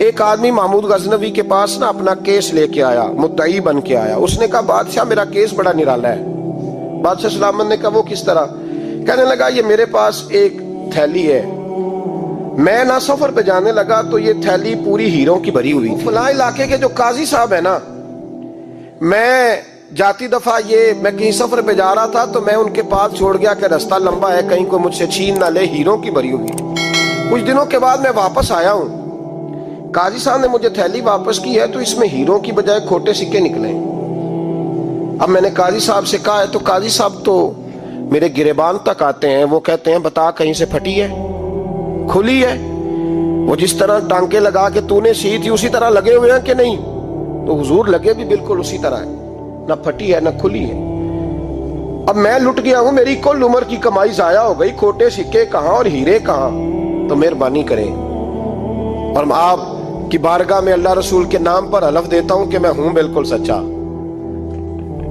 ایک آدمی محمود غزنوی کے پاس نا اپنا کیس لے کے آیا، مدعی بن کے آیا. اس نے کہا بادشاہ میرا کیس بڑا نرالا ہے. بادشاہ سلامت نے کہا وہ کس طرح؟ کہنے لگا یہ میرے پاس ایک تھیلی ہے، میں نہ سفر پہ جانے لگا تو یہ تھیلی پوری ہیروں کی بھری ہوئی تھی. فلاں علاقے کے جو قاضی صاحب ہے نا، میں جاتی دفعہ میں کہیں سفر پہ جا رہا تھا تو میں ان کے پاس چھوڑ گیا کہ رستہ لمبا ہے، کہیں کو مجھ سے چھین نہ لے، ہیروں کی بھری ہوئی. کچھ دنوں کے بعد میں واپس آیا ہوں، قاضی صاحب نے مجھے تھیلی واپس کی ہے تو اس میں ہیروں کی بجائے کھوٹے سکے نکلے. اب میں نے قاضی صاحب سے کہا ہے تو قاضی صاحب تو میرے گریبان تک آتے ہیں، وہ کہتے ہیں بتا کہیں سے پھٹی ہے، کھلی ہے؟ وہ جس طرح ٹانکے لگا کے تو نے سی تھی اسی طرح لگے ہوئے ہیں کہ نہیں؟ تو حضور لگے بھی بالکل اسی طرح ہے، نہ پھٹی ہے نہ کھلی ہے. اب میں لٹ گیا ہوں، میری کل عمر کی کمائی ضائع ہو گئی، کھوٹے سکے کہاں اور ہیرے کہاں؟ تو مہربانی کریں. اور آپ کی بارگاہ میں اللہ رسول کے نام پر حلف دیتا ہوں کہ میں ہوں بالکل سچا.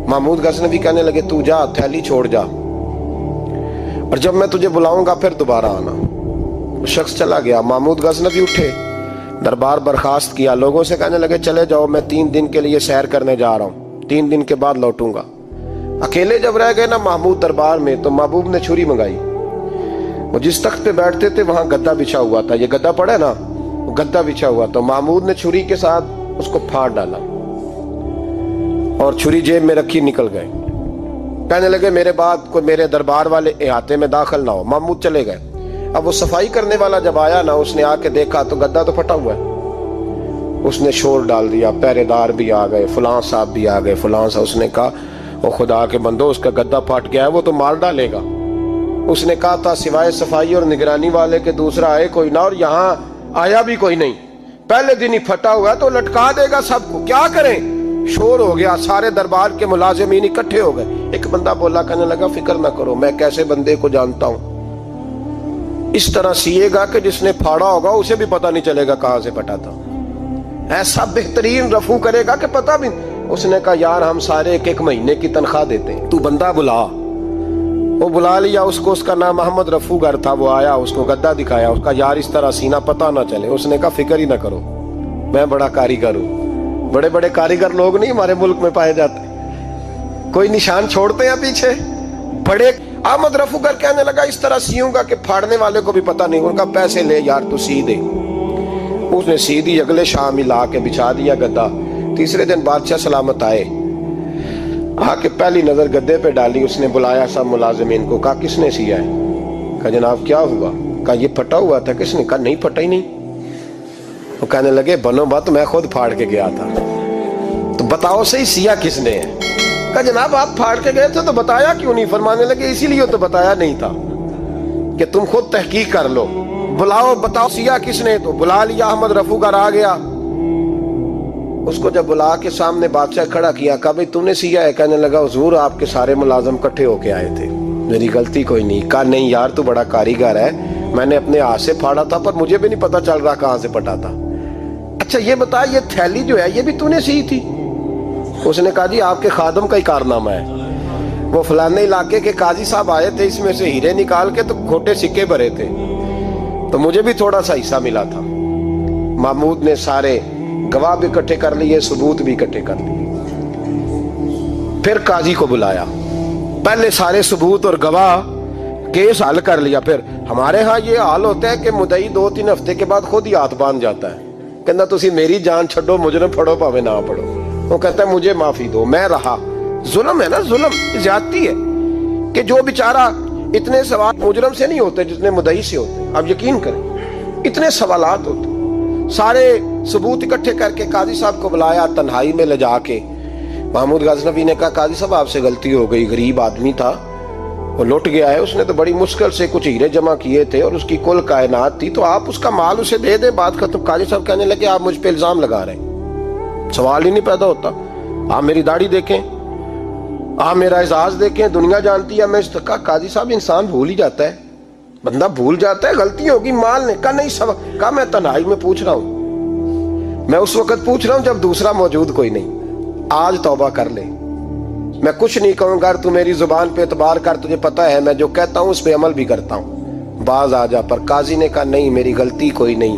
محمود غزنوی کہنے لگے تو جا، تھیلی چھوڑ جا، اور جب میں تجھے بلاؤں گا پھر دوبارہ آنا. شخص چلا گیا. محمود غزنوی اٹھے، دربار برخاست کیا، لوگوں سے کہنے لگے چلے جاؤ، میں 3 دن کے لیے سیر کرنے جا رہا ہوں، 3 دن کے بعد لوٹوں گا. اکیلے جب رہ گئے نا محمود دربار میں تو محبوب نے چھری منگائی. وہ جس تخت پہ بیٹھتے تھے وہاں گدا بچھا ہوا تھا، یہ گدا پڑا ہے نا، وہ گدا بچھا ہوا. تو محمود نے چھری کے ساتھ اس کو پھاڑ ڈالا اور چھری جیب میں رکھی نکل گئے. کہنے لگے میرے بعد کوئی میرے دربار والے احاطے میں داخل نہ ہو. محمود چلے گئے. اب وہ صفائی کرنے والا جب آیا نا، اس نے آ کے دیکھا تو گدا تو پھٹا ہوا ہے. اس نے شور ڈال دیا، پہرے دار بھی آ گئے، فلاں صاحب بھی آ گئے، فلاں صاحب. اس نے کہا وہ خدا کے بندو، اس کا گدا پھٹ گیا ہے، وہ تو مار ڈالے گا. اس نے کہا تھا سوائے صفائی اور نگرانی والے کے دوسرا آئے کوئی نہ، اور یہاں آیا بھی کوئی نہیں. پہلے دن ہی پھٹا ہوا ہے تو لٹکا دے گا سب کو، کیا کریں؟ شور ہو گیا، سارے دربار کے ملازمین اکٹھے ہو گئے. ایک بندہ بولا، کہنے لگا فکر نہ کرو، میں کیسے بندے کو جانتا ہوں، اس طرح سیے گا کہ جس نے پھاڑا ہوگا اسے بھی پتہ نہیں چلے گا کہاں سے پھٹا تھا. ایسا بہترین رفو کرے گا کہ پتہ بھی. اس نے کہا یار ہم سارے 1 مہینے کی تنخواہ دیتے ہیں، تو بندہ بلا. وہ بلا لیا اس کو، اس کا نام محمد رفو گر تھا. وہ آیا، اس کو گدا دکھایا، اس کا یار اس طرح سینہ پتہ نہ چلے. اس نے کہا فکر ہی نہ کرو، میں بڑا کاریگر ہوں. بڑے بڑے کاریگر لوگ نہیں ہمارے ملک میں پائے جاتے، کوئی نشان چھوڑتے ہیں پیچھے بڑے. احمد رفو گر کہنے لگا اس طرح سیوں گا کہ پھاڑنے والے کو بھی پتہ نہیں. ان کا پیسے لے یار تو سی دے. اس نے سی دی، اگلے شام ہی لا کے بچھا دیا گدا. تیسرے دن بادشاہ سلامت آئے، آ کے پہلی نظر گدے پہ ڈالی. اس نے بلایا سب ملازمین کو، کہا کس نے سیا ہے؟ کہا جناب کیا ہوا؟ کہا یہ پھٹا ہوا تھا. کس نے؟ کہا نہیں پھٹا ہی نہیں. وہ کہنے لگے بنو بات، میں خود پھاڑ کے گیا تھا. تو بتاؤ صحیح سیا کس نے ہے؟ کہا جناب آپ پھاڑ کے گئے تھے تو بتایا کیوں نہیں؟ فرمانے لگے اسی لیے تو بتایا نہیں تھا کہ تم خود تحقیق کر لو. بلاؤ بتاؤ سیا کس نے. تو بلا لیا، احمد رفو گر آ گیا. اس کو جب بلا کے سامنے بادشاہ کھڑا کیا، کہا بھئی تو نے سیا ہے؟ کہنے لگا حضور آپ کے سارے ملازم کٹھے ہو کے آئے تھے، میری غلطی کوئی نہیں. کہا نہیں یار تو بڑا کاریگر ہے، میں نے اپنے ہاتھ سے پھاڑا تھا پر مجھے بھی نہیں پتا چل رہا کہاں سے پھٹا تھا. اچھا یہ بتا یہ تھیلی جو ہے یہ بھی تو نے سی تھی؟ اس نے کہا جی آپ کے خادم کا ہی کارنامہ ہے، وہ فلانے علاقے کے قاضی صاحب آئے تھے، اس میں سے ہیرے نکال کے تو کھوٹے سکے بھرے تھے، تو مجھے بھی تھوڑا سا حصہ ملا تھا. محمود نے سارے گواہ بھی اکٹھے کر لیے، ثبوت بھی اکٹھے کر لیے. پھر قاضی کو بلایا، پہلے سارے ثبوت اور گواہ کیس حل کر لیا. پھر ہمارے ہاں یہ حال ہوتا ہے کہ مدعی 2-3 ہفتے کے بعد خود ہی ہاتھ باندھ جاتا ہے، کہنا تسی میری جان چھڈو، مجرم پھڑو پاوے نہ پڑھو. وہ کہتا ہے مجھے معافی دو، میں رہا. ظلم ہے نا، ظلم زیادتی ہے کہ جو بیچارہ اتنے سوال مجرم سے نہیں ہوتے جتنے مدعی سے ہوتے. آپ یقین کریں اتنے سوالات ہوتے. سارے ثبوت اکٹھے کر کے قاضی صاحب کو بلایا، تنہائی میں لے جا کے. محمود غزنوی نے کہا قاضی صاحب آپ سے غلطی ہو گئی، غریب آدمی تھا، وہ لٹ گیا ہے، اس نے تو بڑی مشکل سے کچھ ہیرے جمع کیے تھے اور اس کی کل کائنات تھی، تو آپ اس کا مال اسے دے دیں، بات ختم. قاضی صاحب کہنے لگے آپ مجھ پہ الزام لگا رہے ہیں، سوال ہی نہیں پیدا ہوتا. آپ میری داڑھی دیکھیں، آپ میرا اعزاز دیکھیں، دنیا جانتی ہے میں اس کا. قاضی صاحب انسان بھول ہی جاتا ہے، بندہ بھول جاتا ہے، غلطی ہوگی. مال نے کہا نہیں سبق. کہا میں تنہائی میں پوچھ رہا ہوں، میں اس وقت پوچھ رہا ہوں جب دوسرا موجود کوئی نہیں. آج توبہ کر لے، میں کچھ نہیں کہوں گا، تو میری زبان پہ اعتبار کر، تجھے پتا ہے میں جو کہتا ہوں اس پہ عمل بھی کرتا ہوں، باز آ جا. پر قاضی نے کہا نہیں میری غلطی کوئی نہیں،